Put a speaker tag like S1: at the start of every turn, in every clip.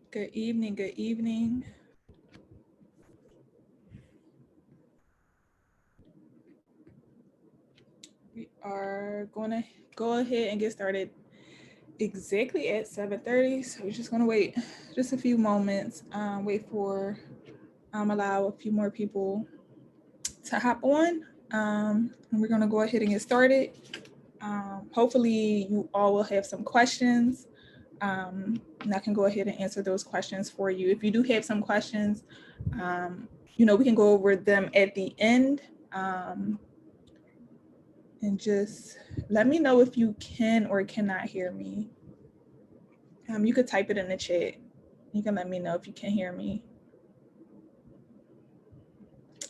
S1: Good evening, good evening. We are going to go ahead and get started exactly at 7:30. So we're just going to wait just a few moments, wait for, allow a few more people to hop on. And we're going to go ahead and get started. Hopefully you all will have some questions. And I can go ahead and answer those questions for you. If you do have some questions, we can go over them at the end. And just let me know if you can or cannot hear me. You could type it in the chat. You can let me know if you can hear me.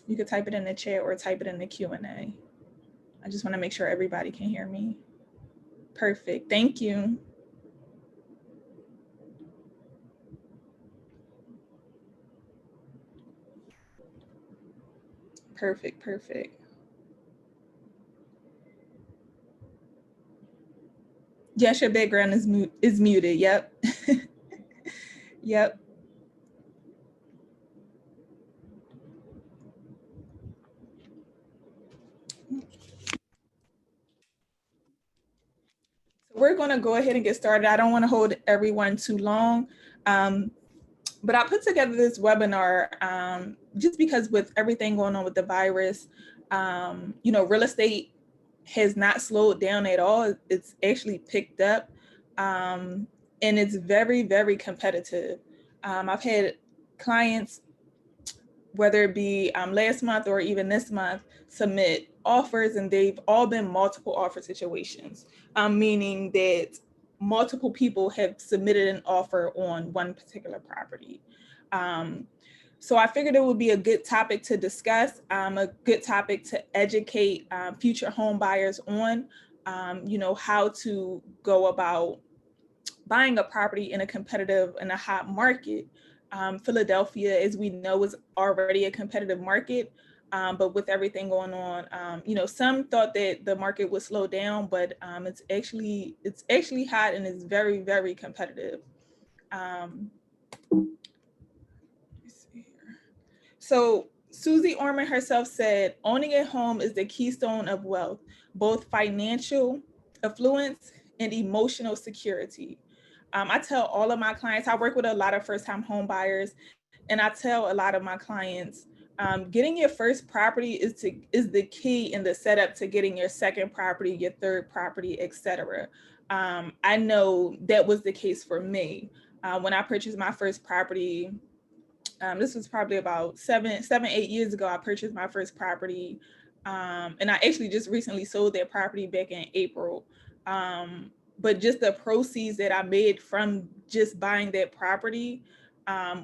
S1: You could type it in the chat or type it in the Q&A. I just want to make sure everybody can hear me. Perfect. Thank you. Perfect. Perfect. Yes, your background is muted. Yep. Yep. We're going to go ahead and get started. I don't want to hold everyone too long. But I put together this webinar just because with everything going on with the virus, real estate has not slowed down at all. It's actually picked up, and it's very, very competitive. I've had clients, whether it be last month or even this month, submit offers, and they've all been multiple offer situations, meaning that multiple people have submitted an offer on one particular property. So I figured it would be a good topic to discuss, a good topic to educate future home buyers on, how to go about buying a property in a competitive and a hot market. Philadelphia, as we know, is already a competitive market, but with everything going on, some thought that the market would slow down, but it's actually hot and it's very, very competitive. Let's see here. So Susie Orman herself said, owning a home is the keystone of wealth, both financial affluence and emotional security. I tell all of my clients, I work with a lot of first-time home buyers, and I tell a lot of my clients, getting your first property is the key in the setup to getting your second property, your third property, etc. I know that was the case for me. When I purchased my first property, this was probably about 8 years ago. I purchased my first property, and I actually just recently sold that property back in April. But just the proceeds that I made from just buying that property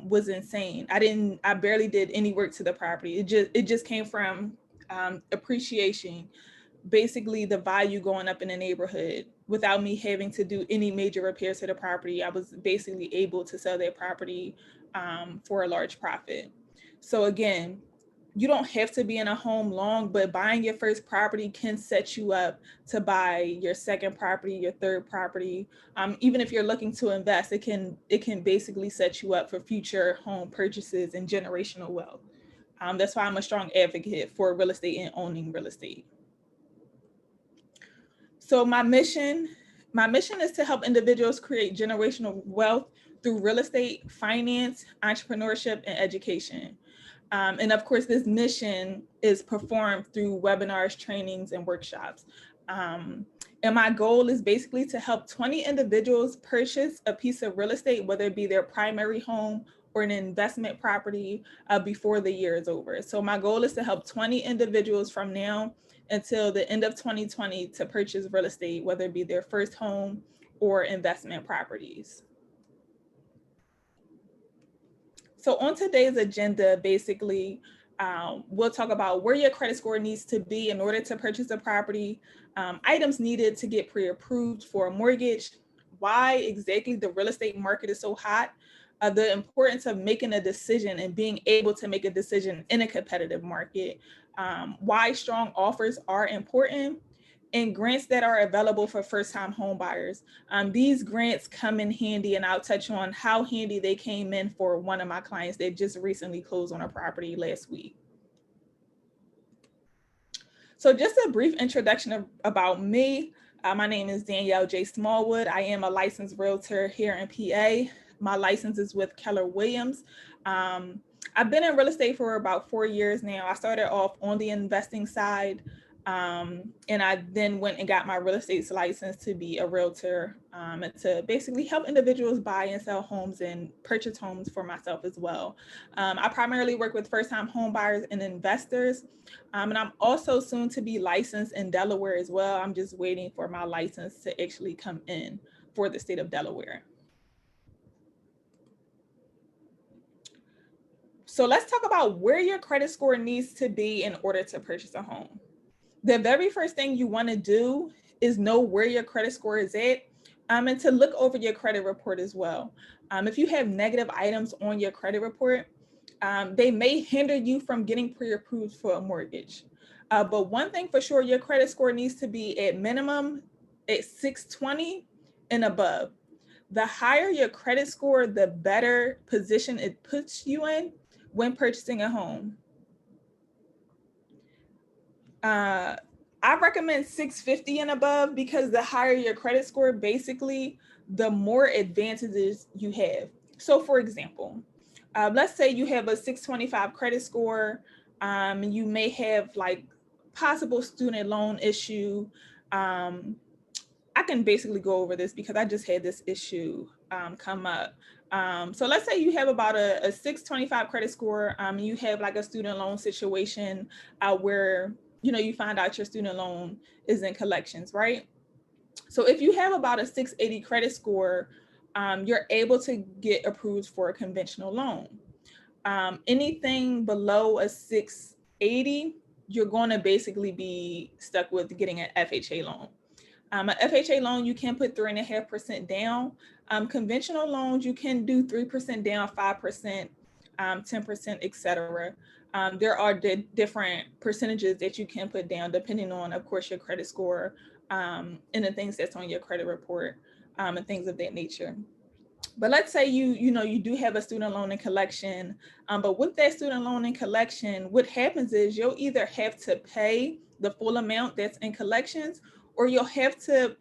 S1: was insane. I barely did any work to the property. It just came from appreciation, basically the value going up in the neighborhood without me having to do any major repairs to the property. I was basically able to sell that property for a large profit. So again, you don't have to be in a home long, but buying your first property can set you up to buy your second property, your third property. Even if you're looking to invest, it can basically set you up for future home purchases and generational wealth. That's why I'm a strong advocate for real estate and owning real estate. So my mission is to help individuals create generational wealth through real estate, finance, entrepreneurship, and education. And of course, this mission is performed through webinars, trainings, and workshops. Um, and my goal is basically to help 20 individuals purchase a piece of real estate, whether it be their primary home or an investment property, before the year is over. So my goal is to help 20 individuals from now until the end of 2020 to purchase real estate, whether it be their first home or investment properties. So on today's agenda, basically, we'll talk about where your credit score needs to be in order to purchase a property, items needed to get pre-approved for a mortgage, why exactly the real estate market is so hot, the importance of making a decision and being able to make a decision in a competitive market, why strong offers are important, and grants that are available for first-time home buyers. These grants come in handy, and I'll touch on how handy they came in for one of my clients that just recently closed on a property last week. So just a brief introduction about me. My name is Danielle J. Smallwood. I am a licensed realtor here in PA. My license is with Keller Williams. I've been in real estate for about 4 years now. I started off on the investing side, and I then went and got my real estate license to be a realtor, and to basically help individuals buy and sell homes and purchase homes for myself as well. I primarily work with first-time home buyers and investors, and I'm also soon to be licensed in Delaware as well. I'm just waiting for my license to actually come in for the state of Delaware. So let's talk about where your credit score needs to be in order to purchase a home. The very first thing you want to do is know where your credit score is at, and to look over your credit report as well. If you have negative items on your credit report, they may hinder you from getting pre-approved for a mortgage. But one thing for sure, your credit score needs to be at minimum at 620 and above. The higher your credit score, the better position it puts you in when purchasing a home. I recommend 650 and above, because the higher your credit score, basically, the more advantages you have. So for example, let's say you have a 625 credit score, and you may have like possible student loan issue. I can basically go over this because I just had this issue come up. So let's say you have about a 625 credit score, and you have like a student loan situation where you find out your student loan is in collections, right? So if you have about a 680 credit score, you're able to get approved for a conventional loan. Anything below a 680, you're going to basically be stuck with getting an FHA loan. An FHA loan, you can put 3.5% down. Conventional loans, you can do 3% down, 5%, 10%, etc. There are different percentages that you can put down depending on, of course, your credit score, and the things that's on your credit report, and things of that nature. But let's say you do have a student loan in collection, but with that student loan in collection, what happens is you'll either have to pay the full amount that's in collections, or you'll have to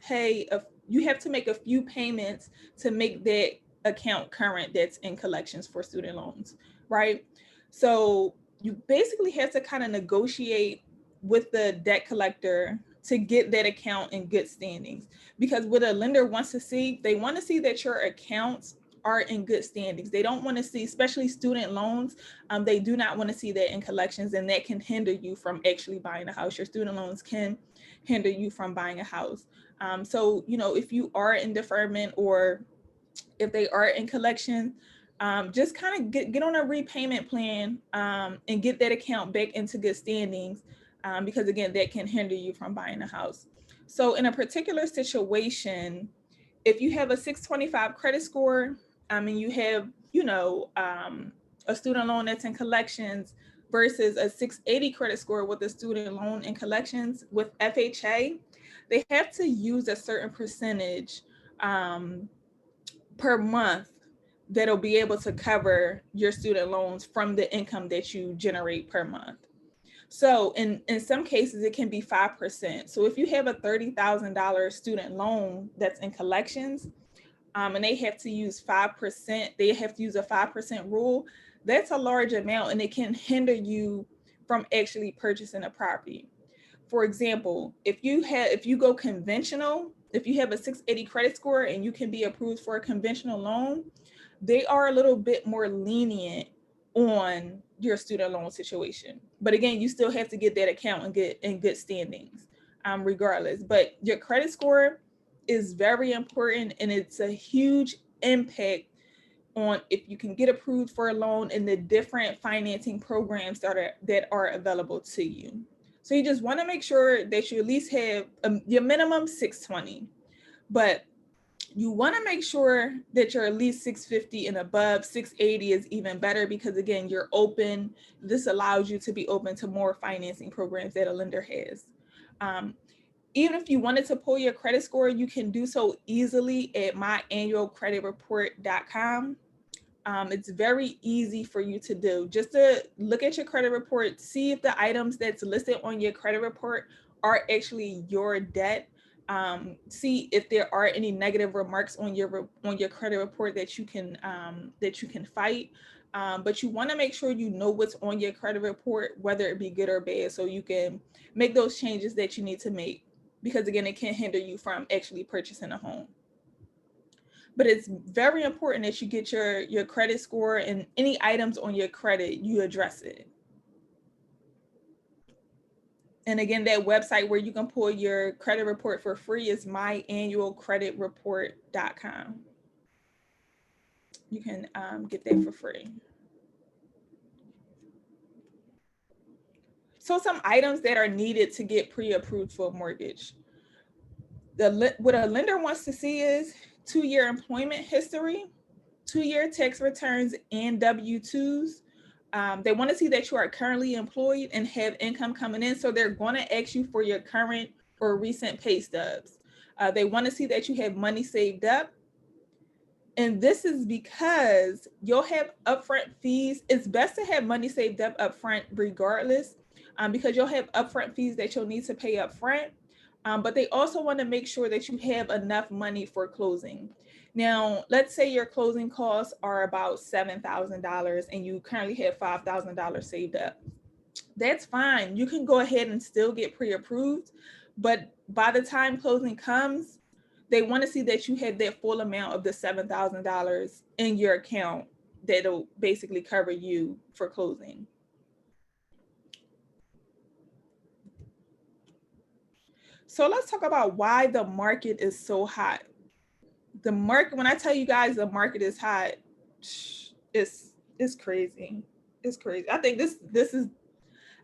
S1: make a few payments to make that account current that's in collections for student loans, right? So you basically have to kind of negotiate with the debt collector to get that account in good standings, because what a lender wants to see, they want to see that your accounts are in good standings. They don't want to see, especially student loans, they do not want to see that in collections, and that can hinder you from actually buying a house. Your student loans can hinder you from buying a house. So, if you are in deferment, or if they are in collection, just kind of get on a repayment plan, and get that account back into good standings, because again, that can hinder you from buying a house. So in a particular situation, if you have a 625 credit score, and you have, a student loan that's in collections versus a 680 credit score with a student loan in collections with FHA, they have to use a certain percentage per month that'll be able to cover your student loans from the income that you generate per month. So in some cases, it can be 5%. So if you have a $30,000 student loan that's in collections, and they have to use 5%, they have to use a 5% rule, that's a large amount, and it can hinder you from actually purchasing a property. For example, if you go conventional, if you have a 680 credit score and you can be approved for a conventional loan, they are a little bit more lenient on your student loan situation. But again, you still have to get that account and get in good standings, regardless. But your credit score is very important, and it's a huge impact on if you can get approved for a loan and the different financing programs that are available to you. So you just want to make sure that you at least have your minimum 620, but you want to make sure that you're at least 650 and above. 680 is even better, because again, you're open. This allows you to be open to more financing programs that a lender has. Even if you wanted to pull your credit score, you can do so easily at myannualcreditreport.com. It's very easy for you to do. Just to look at your credit report, see if the items that's listed on your credit report are actually your debt. See if there are any negative remarks on your credit report that you can fight. But you want to make sure you know what's on your credit report, whether it be good or bad, so you can make those changes that you need to make. Because again, it can hinder you from actually purchasing a home. But it's very important that you get your credit score, and any items on your credit, you address it. And again, that website where you can pull your credit report for free is myannualcreditreport.com. You can get that for free. So some items that are needed to get pre-approved for a mortgage. What a lender wants to see is 2-year employment history, 2-year tax returns and W-2s. They want to see that you are currently employed and have income coming in. So they're going to ask you for your current or recent pay stubs. They want to see that you have money saved up. And this is because you'll have upfront fees. It's best to have money saved up upfront regardless, because you'll have upfront fees that you'll need to pay upfront. But they also want to make sure that you have enough money for closing. Now, let's say your closing costs are about $7,000 and you currently have $5,000 saved up. That's fine. You can go ahead and still get pre-approved, but by the time closing comes, they want to see that you have that full amount of the $7,000 in your account that'll basically cover you for closing. So let's talk about why the market is so hot. The market, when I tell you guys the market is hot, it's crazy. It's crazy. I think this is,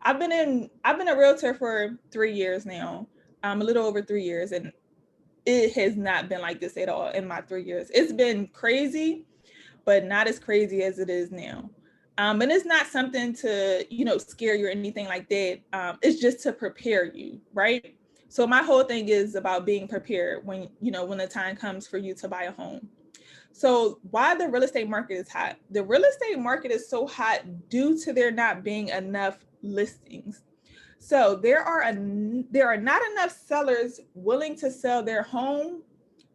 S1: I've been a realtor for 3 years now. A little over 3 years, and it has not been like this at all in my 3 years. It's been crazy, but not as crazy as it is now. And it's not something to, scare you or anything like that. It's just to prepare you, right? So my whole thing is about being prepared when the time comes for you to buy a home. So why the real estate market is hot? The real estate market is so hot due to there not being enough listings. So there are not enough sellers willing to sell their home,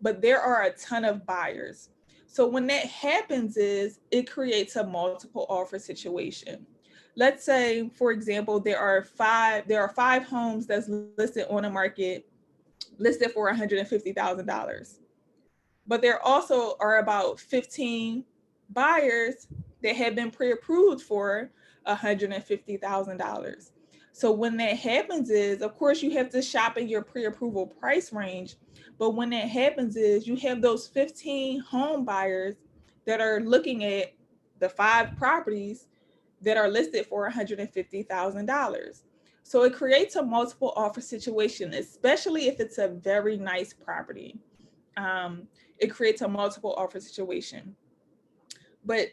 S1: but there are a ton of buyers. So when that happens, it creates a multiple offer situation. Let's say, for example, there are five homes that's listed on the market, listed for $150,000. But there also are about 15 buyers that have been pre-approved for $150,000. So when that happens of course, you have to shop in your pre-approval price range. But when that happens you have those 15 home buyers that are looking at the 5 properties that are listed for $150,000. So it creates a multiple offer situation, especially if it's a very nice property. It creates a multiple offer situation. But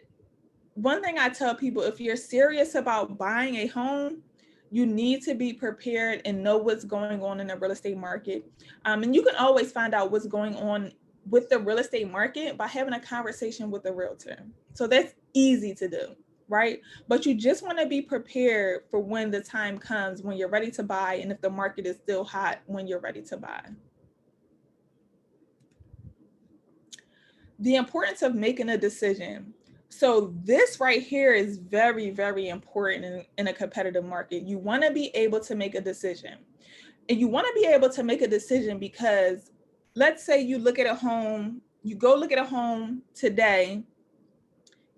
S1: one thing I tell people, if you're serious about buying a home, you need to be prepared and know what's going on in the real estate market. And you can always find out what's going on with the real estate market by having a conversation with a realtor. So that's easy to do, right? But you just want to be prepared for when the time comes, when you're ready to buy, and if the market is still hot when you're ready to buy. The importance of making a decision. So this right here is very, very important in a competitive market. You want to be able to make a decision. And you want to be able to make a decision because let's say you look at a home, you go look at a home today,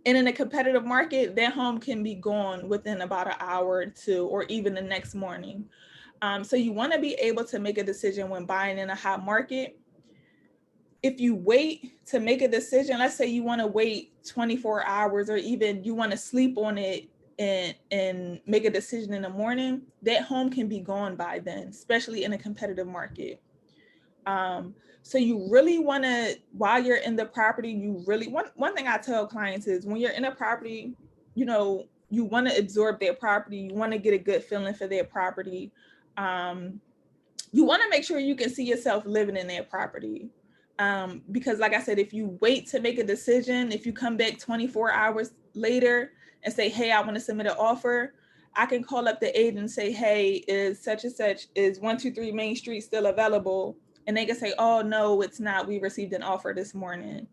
S1: and in a competitive market, that home can be gone within about an hour or two, or even the next morning. So you want to be able to make a decision when buying in a hot market. If you wait to make a decision, let's say you want to wait 24 hours, or even you want to sleep on it and make a decision in the morning, that home can be gone by then, especially in a competitive market. So you really want to, while you're in the property, you really one thing I tell clients is when you're in a property, you want to absorb their property. You want to get a good feeling for their property. you want to make sure you can see yourself living in that property. Because like I said, if you wait to make a decision, if you come back 24 hours later and say, hey, I want to submit an offer, I can call up the agent and say, hey, is such and such, is 123 Main Street still available? And they can say, oh, no, it's not. We received an offer this morning.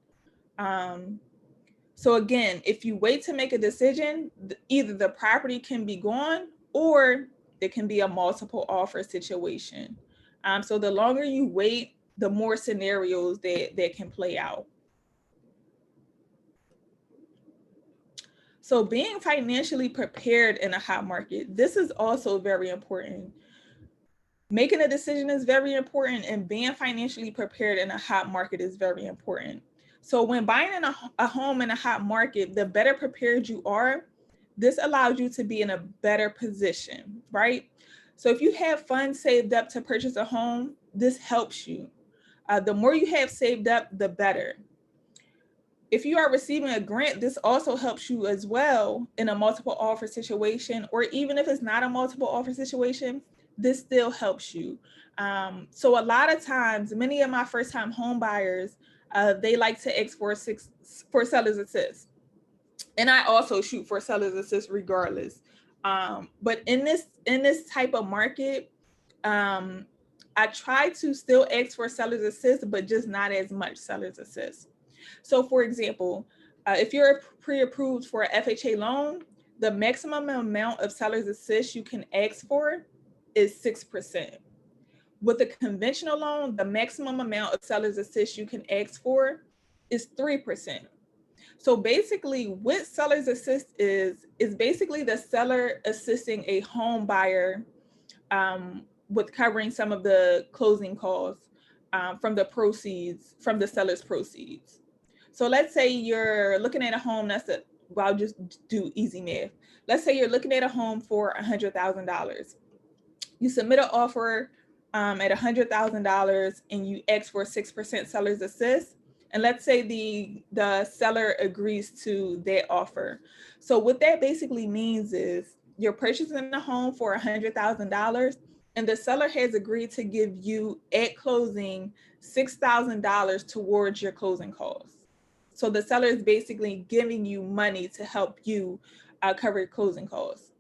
S1: So again, if you wait to make a decision, either the property can be gone or it can be a multiple offer situation. So the longer you wait, the more scenarios that can play out. So being financially prepared in a hot market, this is also very important. Making a decision is very important, and being financially prepared in a hot market is very important. So when buying in a home in a hot market, the better prepared you are, this allows you to be in a better position, right? So if you have funds saved up to purchase a home, this helps you. The more you have saved up, the better. If you are receiving a grant, this also helps you as well in a multiple offer situation, or even if it's not a multiple offer situation, this still helps you. So a lot of times, many of my first time home buyers, they like to ask for seller's assist. And I also shoot for seller's assist regardless. But in this type of market, I try to still ask for seller's assist, but just not as much seller's assist. So for example, if you're pre-approved for a FHA loan, the maximum amount of seller's assist you can ask for is 6%. With a conventional loan, the maximum amount of seller's assist you can ask for is 3%. So basically what seller's assist is basically the seller assisting a home buyer with covering some of the closing costs from the seller's proceeds. So let's say you're looking at a home I'll just do easy math. Let's say you're looking at a home for $100,000. You submit an offer at $100,000 and you ask for 6% seller's assist. And let's say the seller agrees to that offer. So what that basically means is you're purchasing a home for $100,000 and the seller has agreed to give you at closing $6,000 towards your closing costs. So the seller is basically giving you money to help you cover your closing costs.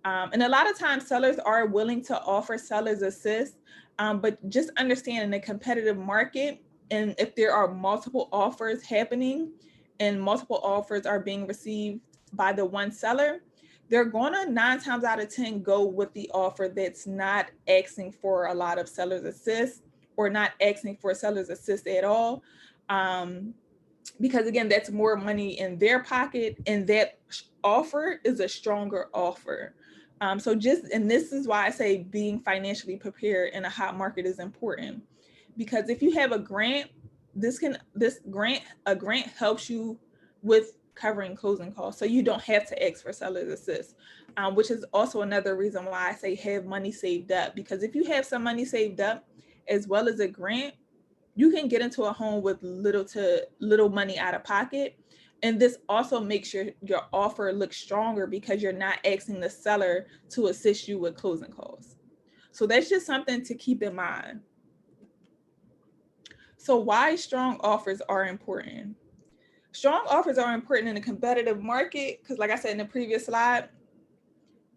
S1: And a lot of times sellers are willing to offer seller's assist, but just understand in a competitive market, and if there are multiple offers happening and multiple offers are being received by the one seller, they're gonna 9 times out of 10 go with the offer that's not asking for a lot of seller's assist or not asking for seller's assist at all. Because again, that's more money in their pocket, and that offer is a stronger offer. And this is why I say being financially prepared in a hot market is important. Because if you have a grant, a grant helps you with covering closing costs, so you don't have to ask for seller's assist, which is also another reason why I say have money saved up. Because if you have some money saved up as well as a grant, you can get into a home with little money out of pocket. And this also makes your offer look stronger because you're not asking the seller to assist you with closing costs. So that's just something to keep in mind. So why strong offers are important? Strong offers are important in a competitive market because, like I said in the previous slide,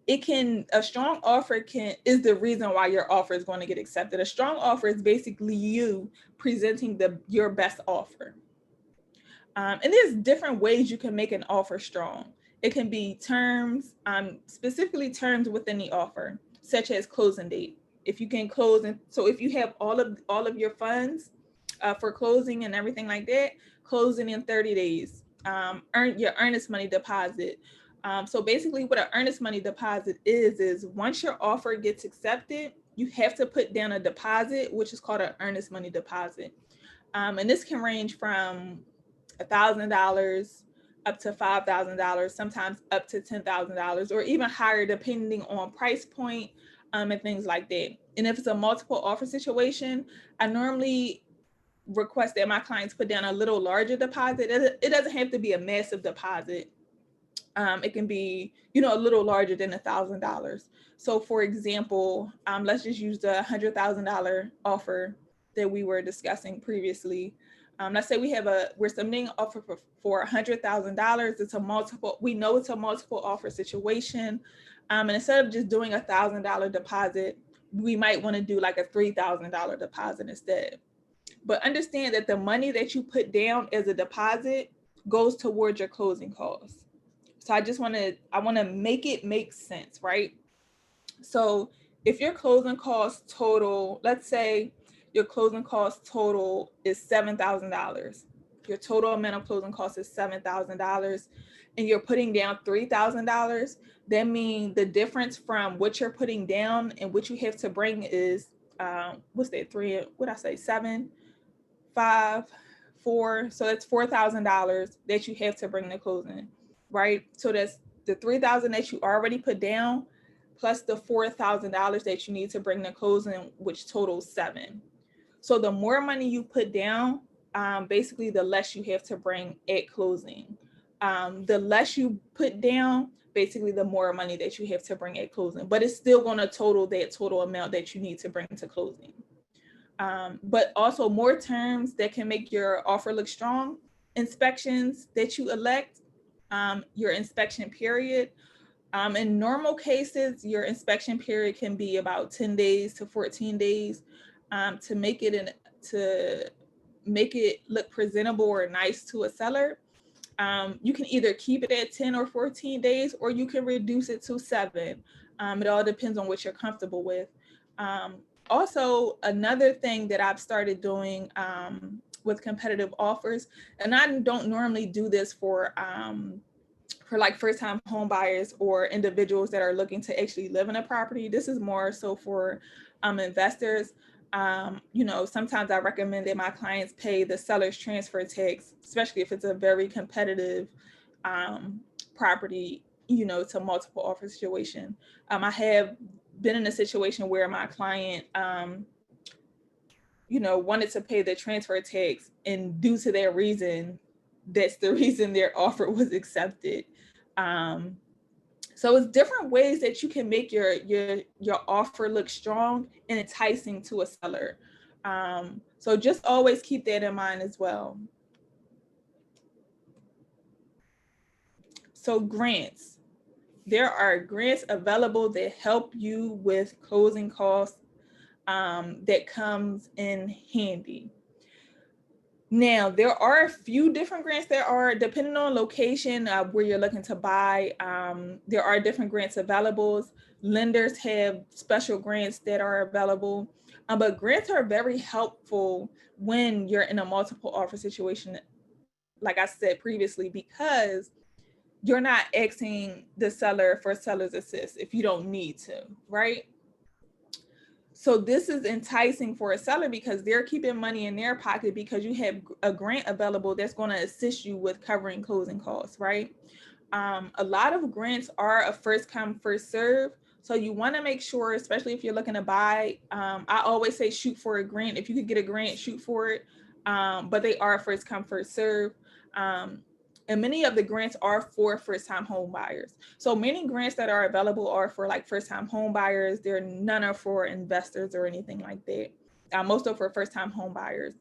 S1: a strong offer is the reason why your offer is going to get accepted. A strong offer is basically you presenting your best offer. And there's different ways you can make an offer strong. It can be terms, specifically terms within the offer, such as closing date. If you can close, and so if you have all of your funds for closing and everything like that, closing in 30 days. Earn your earnest money deposit. So basically what an earnest money deposit is once your offer gets accepted, you have to put down a deposit, which is called an earnest money deposit. And this can range from $1,000 up to $5,000, sometimes up to $10,000, or even higher depending on price point and things like that. And if it's a multiple offer situation, I normally request that my clients put down a little larger deposit. It doesn't have to be a massive deposit. It can be, a little larger than $1,000. So for example, let's just use the $100,000 offer that we were discussing previously. Let's say we're submitting an offer for $100,000. We know it's a multiple offer situation. And instead of just doing $1,000 deposit, we might want to do like a $3,000 deposit instead. But understand that the money that you put down as a deposit goes towards your closing costs. So I want to make it make sense, right? So if your closing costs total, let's say your closing cost total is $7,000. Your total amount of closing costs is $7,000, and you're putting down $3,000. That means the difference from what you're putting down and what you have to bring is what's that? Seven, 5, 4. So that's $4,000 that you have to bring to closing, right? So that's the $3,000 that you already put down, plus the $4,000 that you need to bring to closing, which totals $7,000. So the more money you put down, basically the less you have to bring at closing. The less you put down, basically the more money that you have to bring at closing, but it's still going to total that total amount that you need to bring to closing. But also more terms that can make your offer look strong: inspections that you elect, your inspection period. In normal cases, your inspection period can be about 10 days to 14 days. To make it look presentable or nice to a seller, you can either keep it at 10 or 14 days, or you can reduce it to 7. It all depends on what you're comfortable with. Also, another thing that I've started doing with competitive offers, and I don't normally do this for like first-time home buyers or individuals that are looking to actually live in a property. This is more so for investors. Sometimes I recommend that my clients pay the seller's transfer tax, especially if it's a very competitive property, to multiple offer situation. I have been in a situation where my client, wanted to pay the transfer tax, and due to their reason, that's the reason their offer was accepted. So it's different ways that you can make your offer look strong and enticing to a seller. So just always keep that in mind as well. So grants. There are grants available that help you with closing costs, that comes in handy. Now, there are a few different grants that are, depending on location where you're looking to buy, there are different grants available. Lenders have special grants that are available, but grants are very helpful when you're in a multiple offer situation, like I said previously, because you're not asking the seller for seller's assist if you don't need to, right? So this is enticing for a seller because they're keeping money in their pocket because you have a grant available that's going to assist you with covering closing costs, right? A lot of grants are a first come, first serve. So you want to make sure, especially if you're looking to buy, I always say shoot for a grant. If you could get a grant, shoot for it. But they are first come, first serve. And many of the grants are for first-time home buyers. So many grants that are available are for like first-time home buyers. None are for investors or anything like that. Most are for first-time home buyers.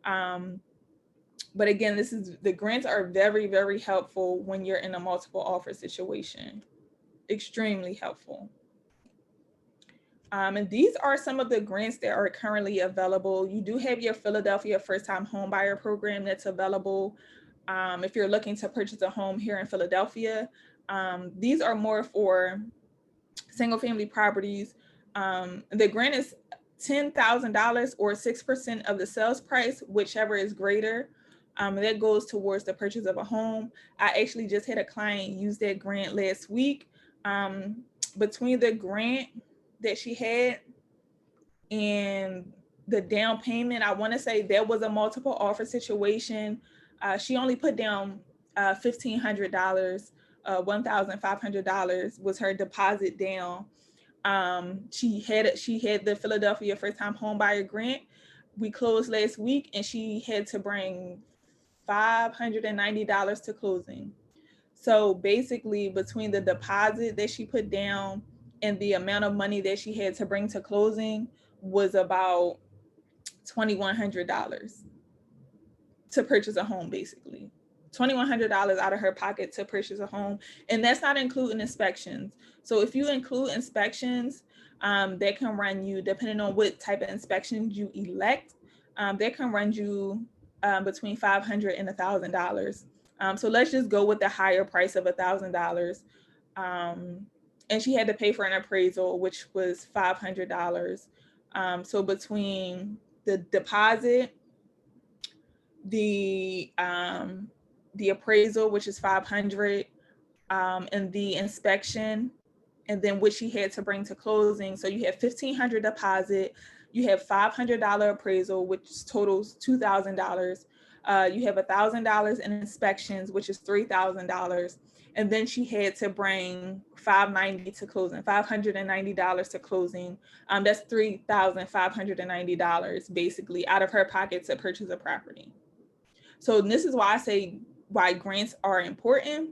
S1: But again, the grants are very, very helpful when you're in a multiple offer situation. Extremely helpful. And these are some of the grants that are currently available. You do have your Philadelphia first-time home buyer program that's available. If you're looking to purchase a home here in Philadelphia, these are more for single family properties. The grant is $10,000 or 6% of the sales price, whichever is greater. That goes towards the purchase of a home. I actually just had a client use that grant last week. Between the grant that she had and the down payment, I want to say that was a multiple offer situation. She only put down $1,500, $1,500 was her deposit down. She had the Philadelphia first time home buyer grant. We closed last week and she had to bring $590 to closing. So basically, between the deposit that she put down and the amount of money that she had to bring to closing was about $2,100 to purchase a home, basically. $2,100 out of her pocket to purchase a home. And that's not including inspections. So if you include inspections, that can run you, depending on what type of inspections you elect, that can run you between $500 and $1,000. So let's just go with the higher price of $1,000. And she had to pay for an appraisal, which was $500. So between the deposit, the appraisal, which is 500, and the inspection, and then what she had to bring to closing. So you have $1,500 deposit, you have $500 appraisal, which totals $2,000. You have $1,000 in inspections, which is $3,000. And then she had to bring $590 to closing, $590 to closing. That's $3,590 basically out of her pocket to purchase a property. So this is why I say why grants are important,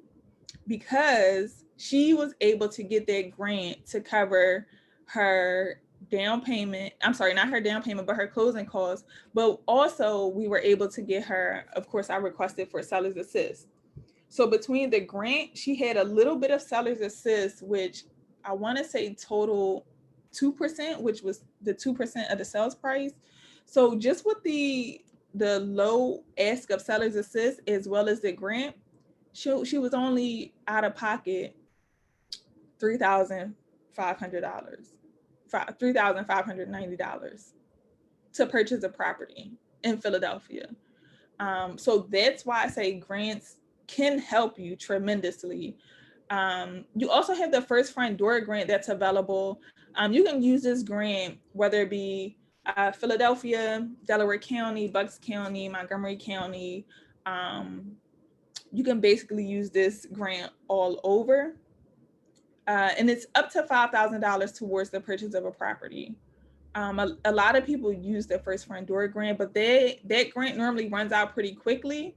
S1: because she was able to get that grant to cover her down payment. I'm sorry, not her down payment, but her closing costs. But also we were able to get her, of course, I requested for seller's assist. So between the grant, she had a little bit of seller's assist, which I want to say total 2%, which was the 2% of the sales price. So just with the low ask of seller's assist as well as the grant, she was only out of pocket $3,500, $3,590 to purchase a property in Philadelphia. So that's why I say grants can help you tremendously. You also have the first front door grant that's available. You can use this grant, whether it be Philadelphia, Delaware County, Bucks County, Montgomery County. You can basically use this grant all over. And it's up to $5,000 towards the purchase of a property. A lot of people use the first front door grant, but that grant normally runs out pretty quickly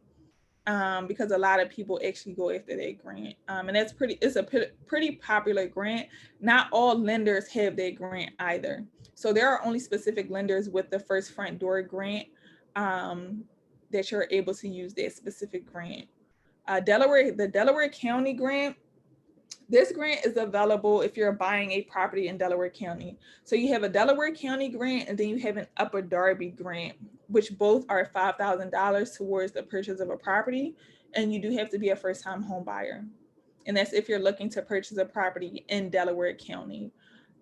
S1: because a lot of people actually go after that grant. And it's a pretty popular grant. Not all lenders have that grant either. So there are only specific lenders with the first front door grant that you're able to use that specific grant. The Delaware County grant, this grant is available if you're buying a property in Delaware County. So you have a Delaware County grant, and then you have an Upper Darby grant, which both are $5,000 towards the purchase of a property. And you do have to be a first-time home buyer. And that's if you're looking to purchase a property in Delaware County.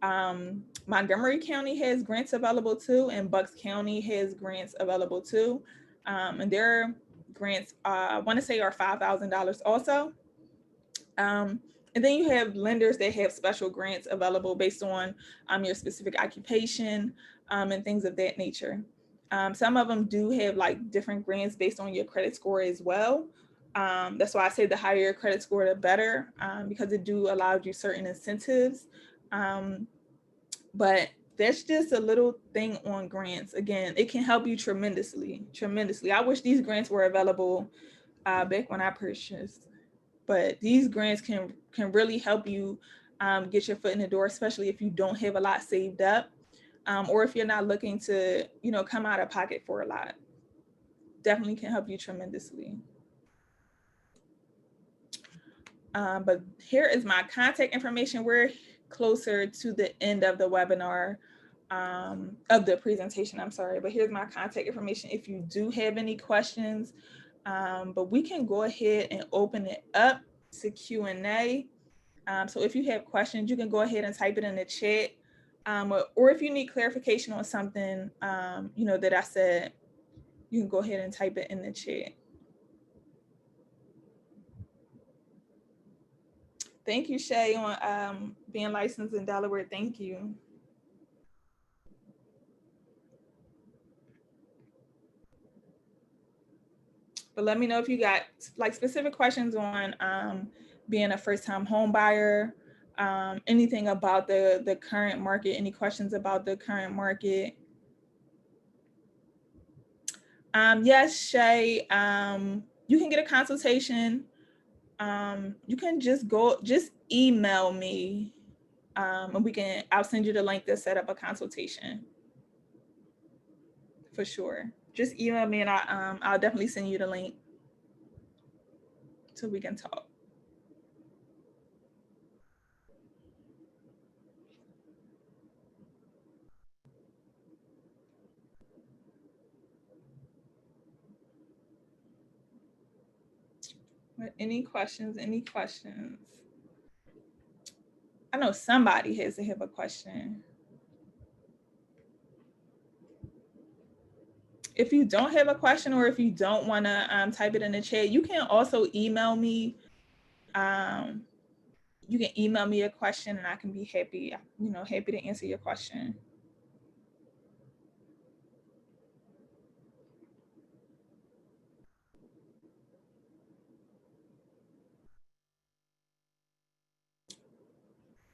S1: Montgomery County has grants available too, and Bucks County has grants available too. And their grants, I want to say, are $5,000 also. And then you have lenders that have special grants available based on your specific occupation and things of that nature. Some of them do have like different grants based on your credit score as well. That's why I say the higher your credit score, the better, because it do allow you certain incentives. But that's just a little thing on grants. Again, it can help you tremendously. I wish these grants were available back when I purchased. But these grants can really help you get your foot in the door, especially if you don't have a lot saved up, or if you're not looking to, come out of pocket for a lot. Definitely can help you tremendously. But here is my contact information. We're closer to the end of the webinar, of the presentation, I'm sorry. But here's my contact information if you do have any questions. But we can go ahead and open it up to Q&A. So if you have questions, you can go ahead and type it in the chat. Or if you need clarification on something, that I said, you can go ahead and type it in the chat. Thank you, Shay, on being licensed in Delaware. Thank you. But let me know if you got like specific questions on being a first-time home buyer, anything about the current market, any questions about the current market. Yes, Shay, you can get a consultation you can just email me, and I'll send you the link to set up a consultation. For sure. Just email me and I'll definitely send you the link so we can talk. But any questions? I know somebody has to have a question. If you don't have a question, or if you don't want to type it in the chat, you can also email me. You can email me a question and I can be happy to answer your question.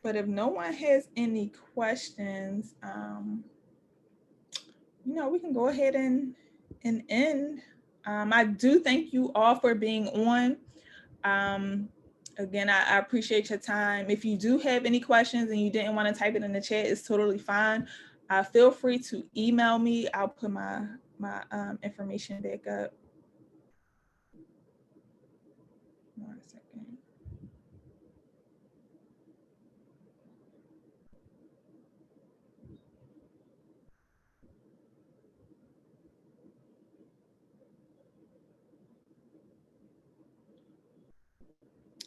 S1: But if no one has any questions, we can go ahead and end. I do thank you all for being on. Again, I appreciate your time. If you do have any questions and you didn't want to type it in the chat, it's totally fine. Feel free to email me. I'll put my information back up. 1 second.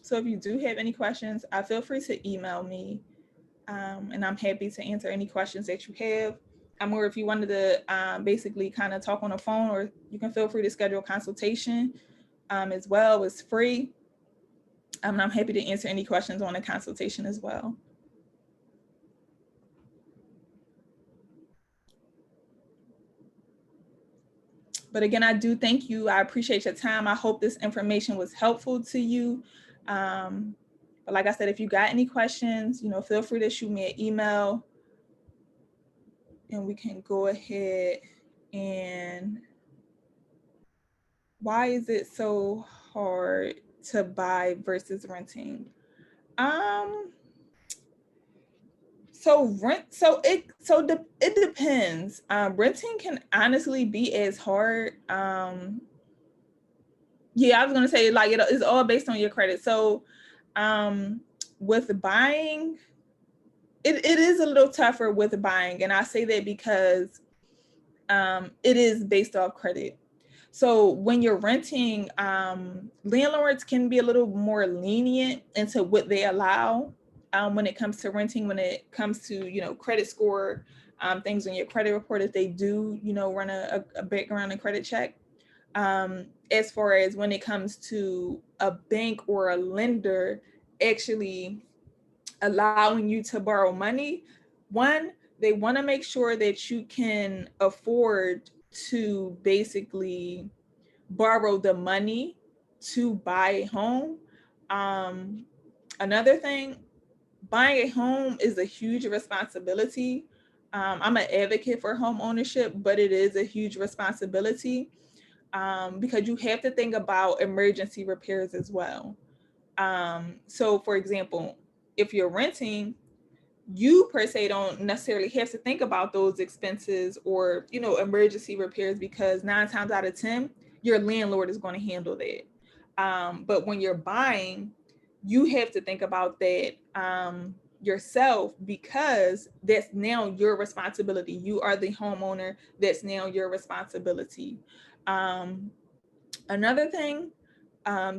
S1: So if you do have any questions, feel free to email me, and I'm happy to answer any questions that you have. Or if you wanted to basically kind of talk on the phone, or you can feel free to schedule a consultation as well. It's free. And I'm happy to answer any questions on the consultation as well. But again, I do thank you. I appreciate your time. I hope this information was helpful to you. But like I said, if you got any questions, feel free to shoot me an email and we can go ahead. And why is it so hard to buy versus renting? It depends. Renting can honestly be as hard. Yeah, I was gonna say, like, it's all based on your credit. So with buying, it is a little tougher with buying, and I say that because it is based off credit. So when you're renting, landlords can be a little more lenient into what they allow when it comes to renting, when it comes to, credit score, things on your credit report, if they do, run a background and credit check. As far as when it comes to a bank or a lender actually allowing you to borrow money, one, they want to make sure that you can afford to basically borrow the money to buy a home. Another thing, buying a home is a huge responsibility. I'm an advocate for home ownership, but it is a huge responsibility because you have to think about emergency repairs as well. So for example, if you're renting, you per se don't necessarily have to think about those expenses or, emergency repairs, because 9 times out of 10, your landlord is going to handle that. But when you're buying, you have to think about that yourself, because that's now your responsibility. You are the homeowner. That's now your responsibility. Another thing,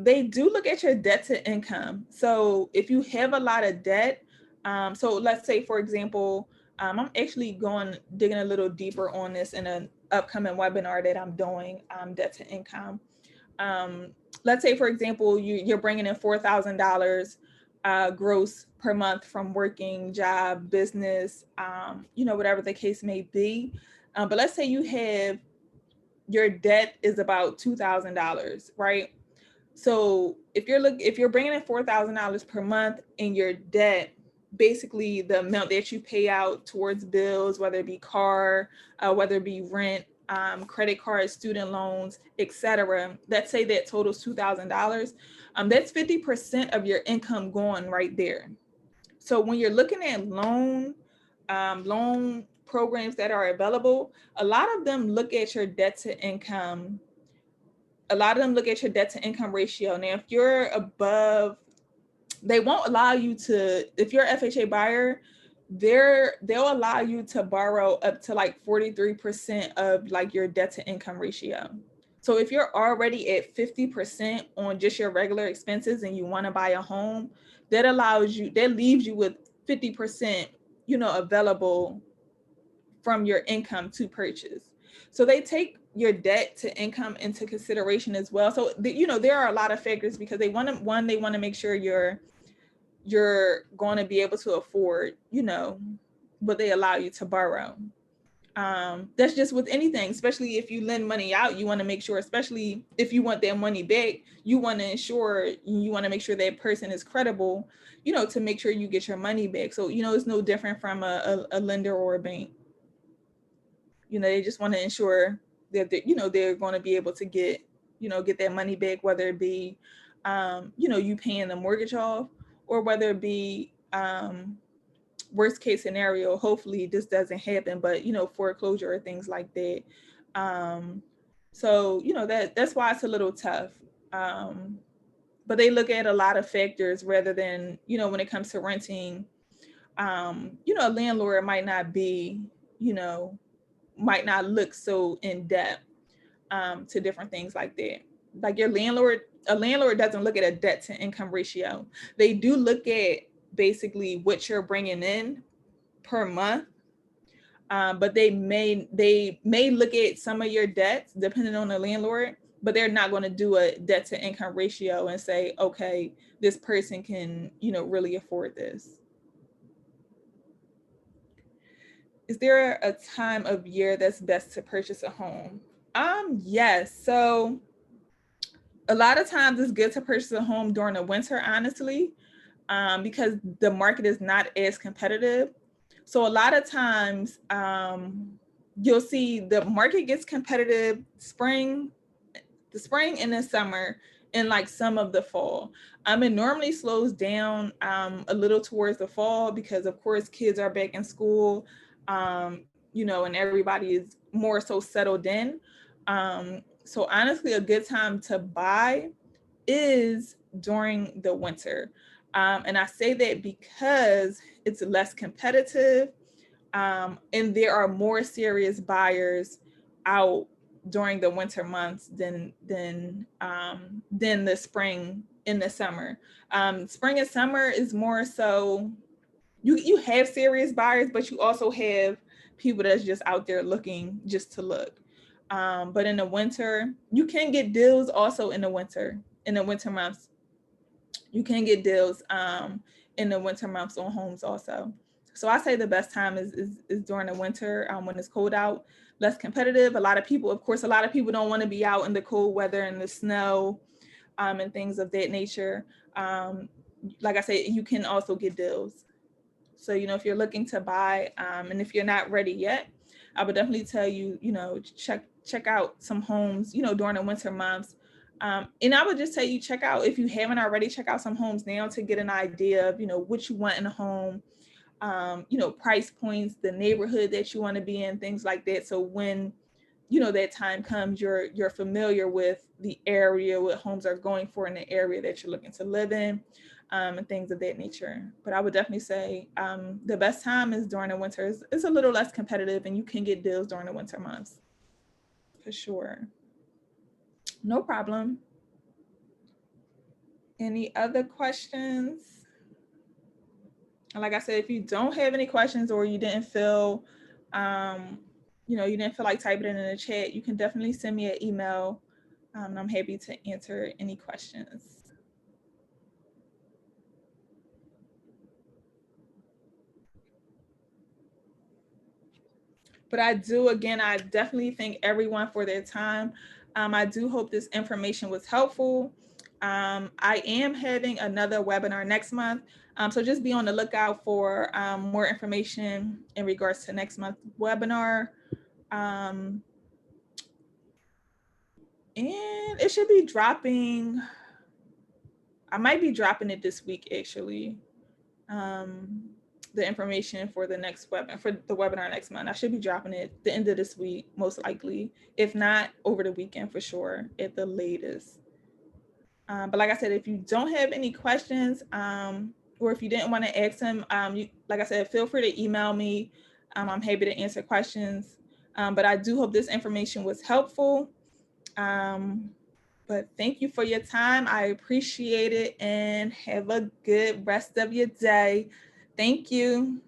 S1: they do look at your debt to income. So if you have a lot of debt, so let's say, for example, I'm actually digging a little deeper on this in an upcoming webinar that I'm doing, debt to income. Let's say, for example, you're bringing in $4,000 gross per month from working, job, business, whatever the case may be. But let's say your debt is about $2,000, right? So if you're bringing in $4,000 per month and your debt, basically the amount that you pay out towards bills, whether it be car, whether it be rent, credit cards, student loans, etc. Let's say that totals $2,000. That's 50% of your income going right there. So when you're looking at loan programs that are available, a lot of them look at your debt to income. A lot of them look at your debt to income ratio. Now, if you're above, they won't allow you to, if you're an FHA buyer, they'll allow you to borrow up to like 43% of like your debt to income ratio. So if you're already at 50% on just your regular expenses and you want to buy a home, that leaves you with 50%, available from your income to purchase. So they take your debt to income into consideration as well. So there are a lot of factors because they want to make sure you're going to be able to afford, what they allow you to borrow. That's just with anything, especially if you lend money out, you want to make sure, especially if you want their money back, you want to make sure that person is credible, to make sure you get your money back. So, it's no different from a lender or a bank. They just want to ensure that they're going to be able to get that money back, whether it be, you paying the mortgage off, or whether it be, worst case scenario, hopefully this doesn't happen, but foreclosure or things like that. So that's why it's a little tough. But they look at a lot of factors rather than, when it comes to renting, a landlord might not be, might not look so in depth to different things like that. Like a landlord doesn't look at a debt to income ratio. They do look at basically what you're bringing in per month, but they may look at some of your debts depending on the landlord, but they're not going to do a debt to income ratio and say, okay, this person can really afford this. Is there a time of year that's best to purchase a home? Yes. So a lot of times it's good to purchase a home during the winter, honestly, because the market is not as competitive. So a lot of times you'll see the market gets competitive the spring and the summer, and like some of the fall. It normally slows down a little towards the fall because of course kids are back in school, and everybody is more so settled in. So honestly, a good time to buy is during the winter. And I say that because it's less competitive, and there are more serious buyers out during the winter months than the spring and the summer. Spring and summer is more so you have serious buyers, but you also have people that's just out there looking just to look. But in the winter, you can get deals also in the winter months. You can get deals in the winter months on homes also. So I say the best time is during the winter, when it's cold out, less competitive. A lot of people don't want to be out in the cold weather and the snow, and things of that nature. Like I said, you can also get deals. So, if you're looking to buy, and if you're not ready yet, I would definitely tell you, check out some homes, during the winter months. And I would just tell you, if you haven't already, check out some homes now to get an idea of, what you want in a home, price points, the neighborhood that you want to be in, things like that. So when, that time comes, you're familiar with the area, what homes are going for in the area that you're looking to live in, and things of that nature. But I would definitely say the best time is during the winter. It's a little less competitive and you can get deals during the winter months. For sure. No problem. Any other questions? And like I said, if you don't have any questions or you didn't feel, you didn't feel like typing it in the chat, you can definitely send me an email. And I'm happy to answer any questions. But I definitely thank everyone for their time. I do hope this information was helpful. I am having another webinar next month. So just be on the lookout for more information in regards to next month's webinar. And it should be dropping. I might be dropping it this week, actually. The information for the next webinar, for the webinar next month. I should be dropping it the end of this week, most likely. If not, over the weekend for sure, at the latest. But like I said, if you don't have any questions, or if you didn't want to ask them, like I said, feel free to email me. I'm happy to answer questions. But I do hope this information was helpful. But thank you for your time. I appreciate it, and have a good rest of your day. Thank you.